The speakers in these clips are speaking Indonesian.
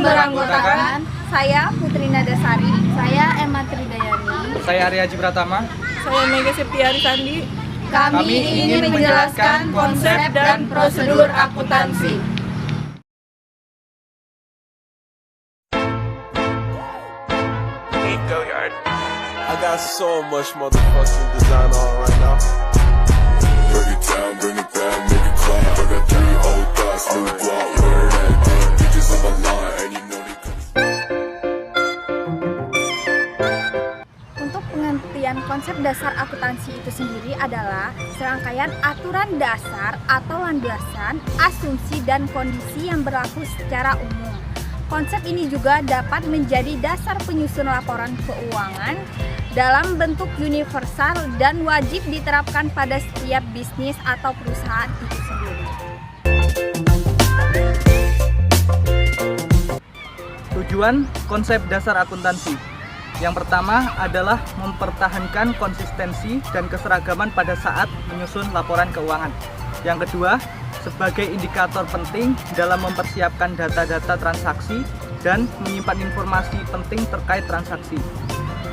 yang beranggotakan saya Putri Nadasari, saya Emma Tridayani, saya Arya Haji Pratama. Saya Mega Septiari Sandi. Kami ingin menjelaskan konsep dan prosedur akuntansi. I got so much motherfucking design on right now. Break it down, bring it back, make it clap. I got 3 old thoughts, new guap, where that damn bitches on my line, and you know they Untuk pengertian konsep dasar akuntansi itu sendiri adalah serangkaian aturan dasar atau landasan, asumsi dan kondisi yang berlaku secara umum. Konsep ini juga dapat menjadi dasar penyusun laporan keuangan dalam bentuk universal dan wajib diterapkan pada setiap bisnis atau perusahaan itu sendiri. Tujuan konsep dasar akuntansi. Yang pertama adalah mempertahankan konsistensi dan keseragaman pada saat menyusun laporan keuangan. Yang kedua, sebagai indikator penting dalam mempersiapkan data-data transaksi dan menyimpan informasi penting terkait transaksi.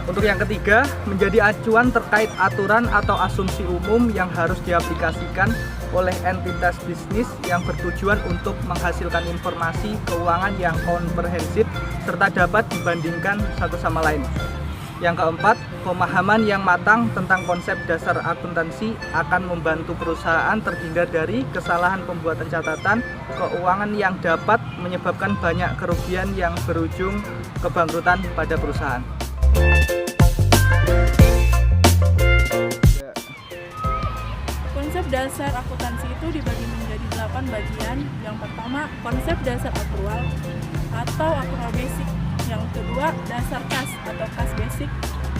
Untuk yang ketiga, menjadi acuan terkait aturan atau asumsi umum yang harus diaplikasikan oleh entitas bisnis yang bertujuan untuk menghasilkan informasi keuangan yang komprehensif serta dapat dibandingkan satu sama lain. Yang keempat, pemahaman yang matang tentang konsep dasar akuntansi akan membantu perusahaan terhindar dari kesalahan pembuatan catatan keuangan yang dapat menyebabkan banyak kerugian yang berujung kebangkrutan pada perusahaan. Konsep dasar akuntansi itu dibagi menjadi 8 bagian. Yang pertama, konsep dasar akrual atau akrual basic. Yang kedua, dasar kas atau kas basic.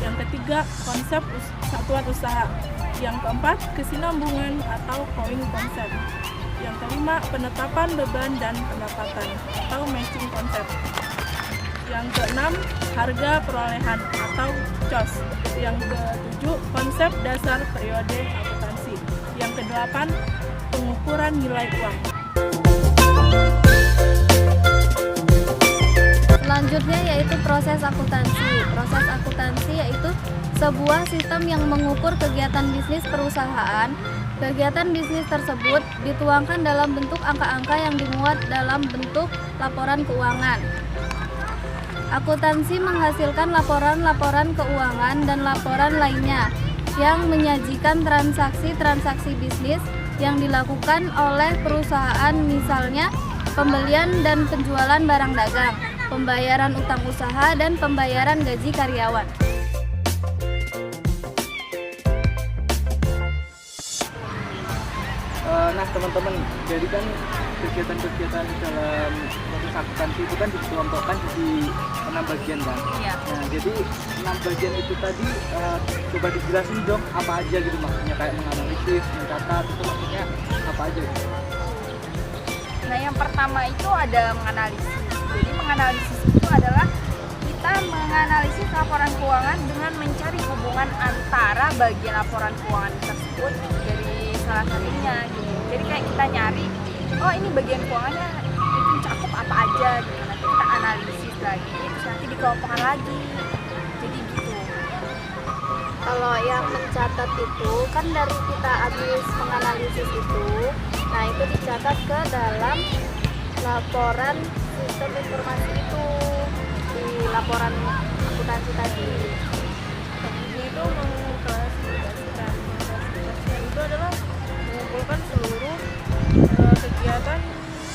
Yang ketiga, konsep satuan usaha. Yang keempat, kesinambungan atau going konsep. Yang kelima, penetapan beban dan pendapatan atau matching konsep. Yang keenam, harga perolehan atau COS. Yang ketujuh, konsep dasar periode akuntansi. Yang kedelapan, pengukuran nilai uang. Selanjutnya yaitu proses akuntansi. Proses akuntansi yaitu sebuah sistem yang mengukur kegiatan bisnis perusahaan. Kegiatan bisnis tersebut dituangkan dalam bentuk angka-angka yang dimuat dalam bentuk laporan keuangan. Akuntansi menghasilkan laporan-laporan keuangan dan laporan lainnya yang menyajikan transaksi-transaksi bisnis yang dilakukan oleh perusahaan, misalnya pembelian dan penjualan barang dagang, pembayaran utang usaha, dan pembayaran gaji karyawan. Nah teman-teman, jadi kan kegiatan-kegiatan dalam proses akuntansi itu kan dikelompokkan di 6 bagian kan? Iya. Nah jadi 6 bagian itu tadi coba dijelasin dong apa aja gitu maksudnya, kayak menganalisis, mencatat, itu maksudnya apa aja gitu? Nah, yang pertama itu ada menganalisis. Jadi menganalisis itu adalah kita menganalisis laporan keuangan dengan mencari hubungan antara bagian laporan keuangan tersebut dari salah satunya gitu. Jadi kayak kita nyari, oh ini bagian keuangannya itu mencakup apa aja gitu. Nanti kita analisis lagi, terus nanti dikelompokkan lagi. Jadi gitu. Kalau yang mencatat itu kan dari kita habis menganalisis itu, nah itu dicatat ke dalam laporan sistem informasi itu di laporan akuntansi tadi. Ini itu mengklasifikasikan. Klasifikasinya itu adalah mengumpulkan seluruh kegiatan,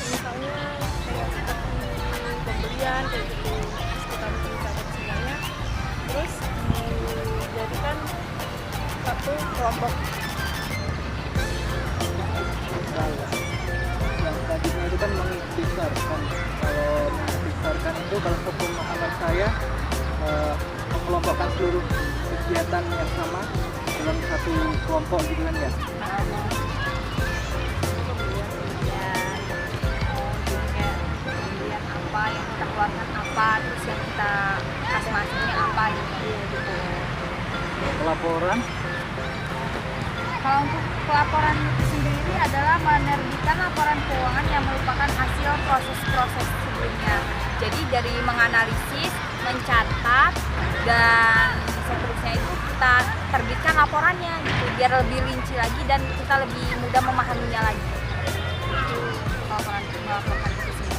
misalnya kayak seperti pembelian kayak gitu, kita mencatat semuanya, terus dijadikan satu kelompok. Yang tadinya itu kan mengikhtisarkan. Kalau mengikhtisarkan itu kalau sepemahaman saya mengelompokkan seluruh kegiatan yang sama dalam satu kelompok gitu kan ya. Kemudian apa yang kita keluarkan apa, terus yang kita kasih apa gitu. Laporan Kalau untuk pelaporan itu sendiri akuntansi adalah menerbitkan laporan keuangan yang merupakan hasil proses-proses sebelumnya. Jadi dari menganalisis, mencatat, dan seterusnya itu kita terbitkan laporannya gitu, biar lebih rinci lagi dan kita lebih mudah memahaminya lagi. Itu laporan itu sendiri.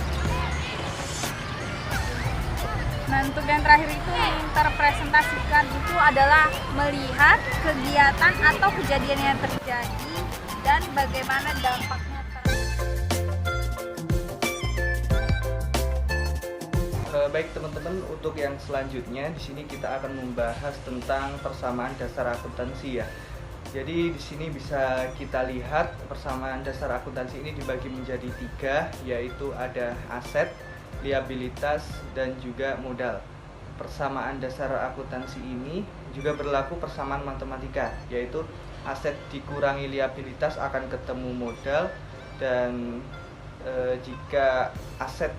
Nah, untuk yang terakhir itu menginterpresentasikan itu adalah melihat kegiatan atau kejadian yang terjadi dan bagaimana dampaknya. Baik teman-teman, untuk yang selanjutnya di sini kita akan membahas tentang persamaan dasar akuntansi ya. Jadi di sini bisa kita lihat persamaan dasar akuntansi ini dibagi menjadi 3, yaitu ada aset, liabilitas, dan juga modal. Persamaan dasar akuntansi ini juga berlaku persamaan matematika, yaitu aset dikurangi liabilitas akan ketemu modal, dan jika aset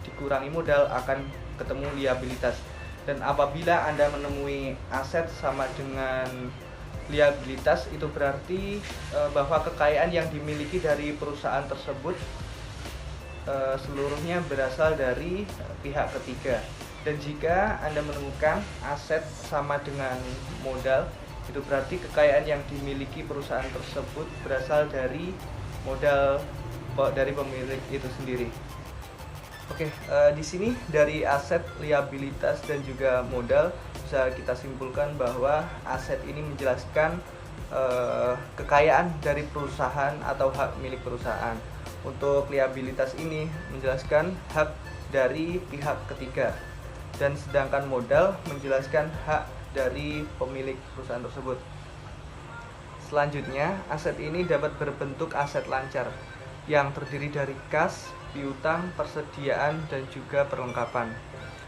dikurangi modal akan ketemu liabilitas. Dan apabila Anda menemui aset sama dengan liabilitas, itu berarti bahwa kekayaan yang dimiliki dari perusahaan tersebut seluruhnya berasal dari pihak ketiga. Dan jika Anda menemukan aset sama dengan modal, itu berarti kekayaan yang dimiliki perusahaan tersebut berasal dari modal dari pemilik itu sendiri. Oke, di sini dari aset, liabilitas, dan juga modal bisa kita simpulkan bahwa aset ini menjelaskan kekayaan dari perusahaan atau hak milik perusahaan. Untuk liabilitas ini menjelaskan hak dari pihak ketiga, dan sedangkan modal menjelaskan hak dari pemilik perusahaan tersebut. Selanjutnya, aset ini dapat berbentuk aset lancar yang terdiri dari kas, piutang, persediaan, dan juga perlengkapan.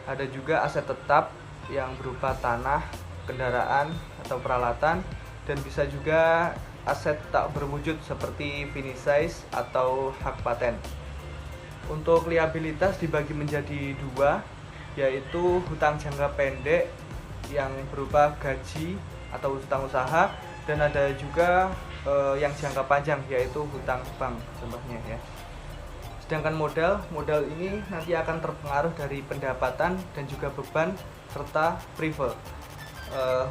Ada juga aset tetap yang berupa tanah, kendaraan, atau peralatan, dan bisa juga aset tak berwujud seperti finisais atau hak paten. Untuk liabilitas dibagi menjadi 2, yaitu hutang jangka pendek yang berupa gaji atau hutang usaha, dan ada juga yang jangka panjang, yaitu hutang bank contohnya ya. Sedangkan modal ini nanti akan terpengaruh dari pendapatan dan juga beban serta prive.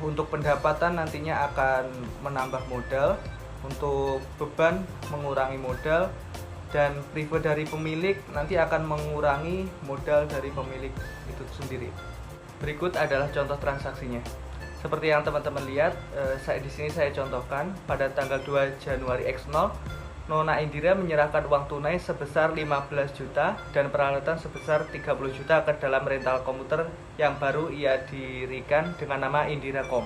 Untuk pendapatan nantinya akan menambah modal, untuk beban mengurangi modal, dan prive dari pemilik nanti akan mengurangi modal dari pemilik itu sendiri. Berikut adalah contoh transaksinya. Seperti yang teman-teman lihat, di sini saya contohkan pada tanggal 2 Januari X0, Nona Indira menyerahkan uang tunai sebesar 15 juta dan peralatan sebesar 30 juta ke dalam rental komputer yang baru ia dirikan dengan nama IndiraCom.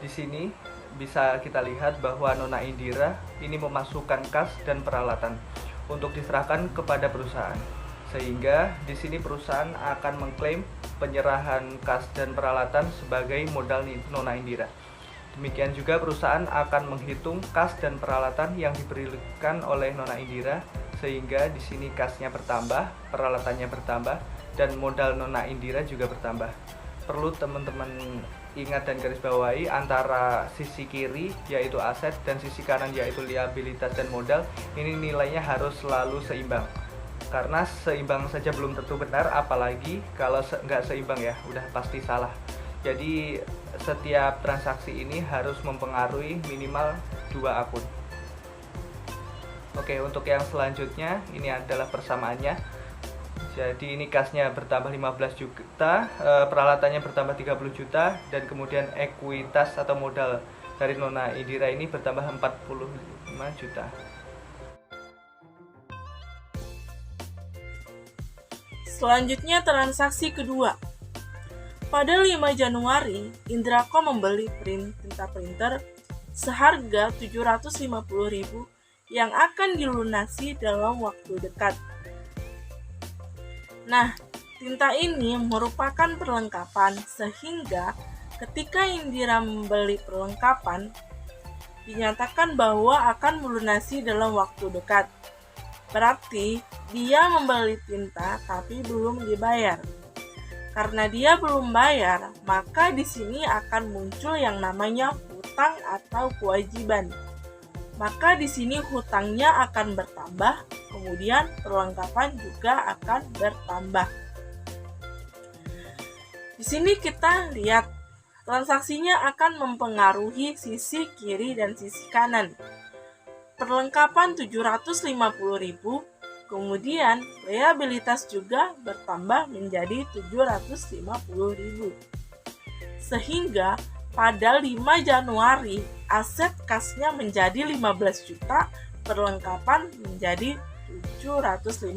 Di sini bisa kita lihat bahwa Nona Indira ini memasukkan kas dan peralatan untuk diserahkan kepada perusahaan. Sehingga di sini perusahaan akan mengklaim penyerahan kas dan peralatan sebagai modal Nona Indira. Demikian juga perusahaan akan menghitung kas dan peralatan yang diberikan oleh Nona Indira, sehingga di sini kasnya bertambah, peralatannya bertambah, dan modal Nona Indira juga bertambah. Perlu teman-teman ingat dan garis bawahi antara sisi kiri yaitu aset dan sisi kanan yaitu liabilitas dan modal, ini nilainya harus selalu seimbang. Karena seimbang saja belum tentu benar, apalagi kalau nggak seimbang ya udah pasti salah. Jadi setiap transaksi ini harus mempengaruhi minimal 2 akun. Oke, untuk yang selanjutnya ini adalah persamaannya. Jadi ini kasnya bertambah 15 juta, peralatannya bertambah 30 juta, dan kemudian ekuitas atau modal dari Nona Indira ini bertambah 45 juta. Selanjutnya transaksi kedua. Pada 5 Januari, IndiraCom membeli tinta printer seharga 750.000 yang akan dilunasi dalam waktu dekat. Nah, tinta ini merupakan perlengkapan sehingga ketika Indira membeli perlengkapan, dinyatakan bahwa akan melunasi dalam waktu dekat. Berarti dia membeli tinta tapi belum dibayar. Karena dia belum bayar, maka di sini akan muncul yang namanya hutang atau kewajiban. maka di sini hutangnya akan bertambah, kemudian perlengkapan juga akan bertambah. Di sini kita lihat transaksinya akan mempengaruhi sisi kiri dan sisi kanan. Perlengkapan 750.000, kemudian liabilitas juga bertambah menjadi 750.000. Sehingga pada 5 Januari aset kasnya menjadi 15 juta, perlengkapan menjadi 750.000.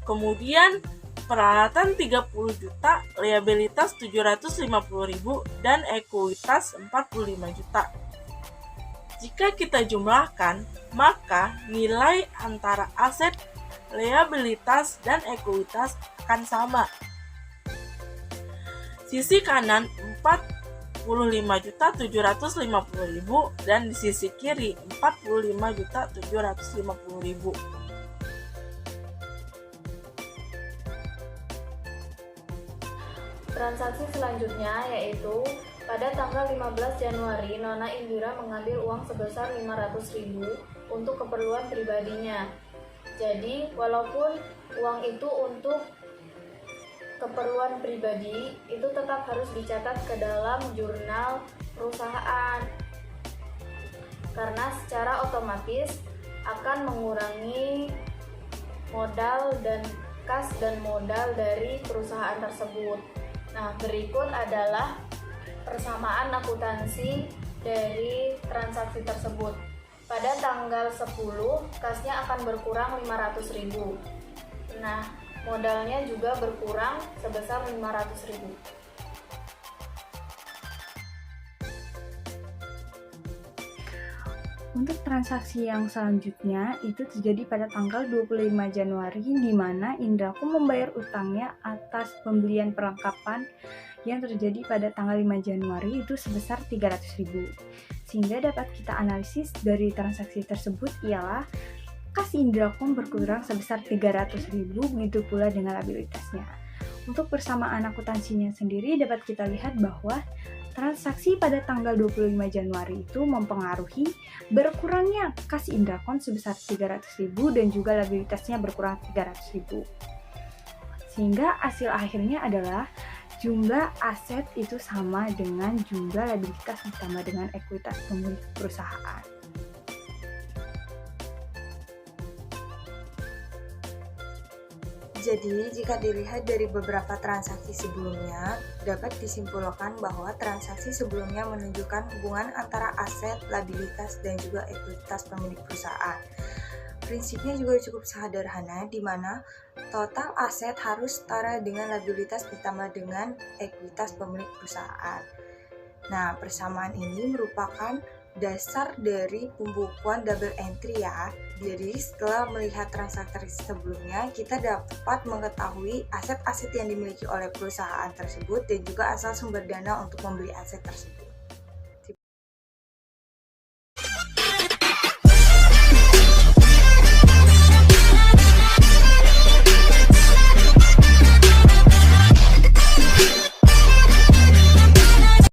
Kemudian peralatan 30 juta, liabilitas 750.000 dan ekuitas 45 juta. Jika kita jumlahkan, maka nilai antara aset, liabilitas dan ekuitas akan sama. Sisi kanan 45.750.000 dan di sisi kiri 45.750.000. Transaksi selanjutnya yaitu pada tanggal 15 Januari Nona Indira mengambil uang sebesar 500.000 untuk keperluan pribadinya. Jadi walaupun uang itu untuk keperluan pribadi itu tetap harus dicatat ke dalam jurnal perusahaan karena secara otomatis akan mengurangi modal dan kas dan modal dari perusahaan tersebut. Nah, berikut adalah persamaan akuntansi dari transaksi tersebut. Pada tanggal 10, kasnya akan berkurang 500.000. Nah, modalnya juga berkurang sebesar 500.000. Untuk transaksi yang selanjutnya itu terjadi pada tanggal 25 Januari di mana Indraku membayar utangnya atas pembelian perlengkapan yang terjadi pada tanggal 5 Januari itu sebesar 300.000. Sehingga dapat kita analisis dari transaksi tersebut ialah kas Indraku berkurang sebesar 300.000, begitu pula dengan liabilitasnya. Untuk persamaan akuntansinya sendiri dapat kita lihat bahwa transaksi pada tanggal 25 Januari itu mempengaruhi berkurangnya kas Indrakon sebesar 300.000 dan juga liabilitasnya berkurang 300.000. Sehingga hasil akhirnya adalah jumlah aset itu sama dengan jumlah liabilitas ditambah dengan ekuitas pemilik perusahaan. Jadi, jika dilihat dari beberapa transaksi sebelumnya, dapat disimpulkan bahwa transaksi sebelumnya menunjukkan hubungan antara aset, liabilitas, dan juga ekuitas pemilik perusahaan. Prinsipnya juga cukup sederhana, di mana total aset harus setara dengan liabilitas ditambah dengan ekuitas pemilik perusahaan. Nah, persamaan ini merupakan dasar dari pembukuan double entry ya. Jadi setelah melihat transaksi sebelumnya, kita dapat mengetahui aset-aset yang dimiliki oleh perusahaan tersebut dan juga asal sumber dana untuk membeli aset tersebut.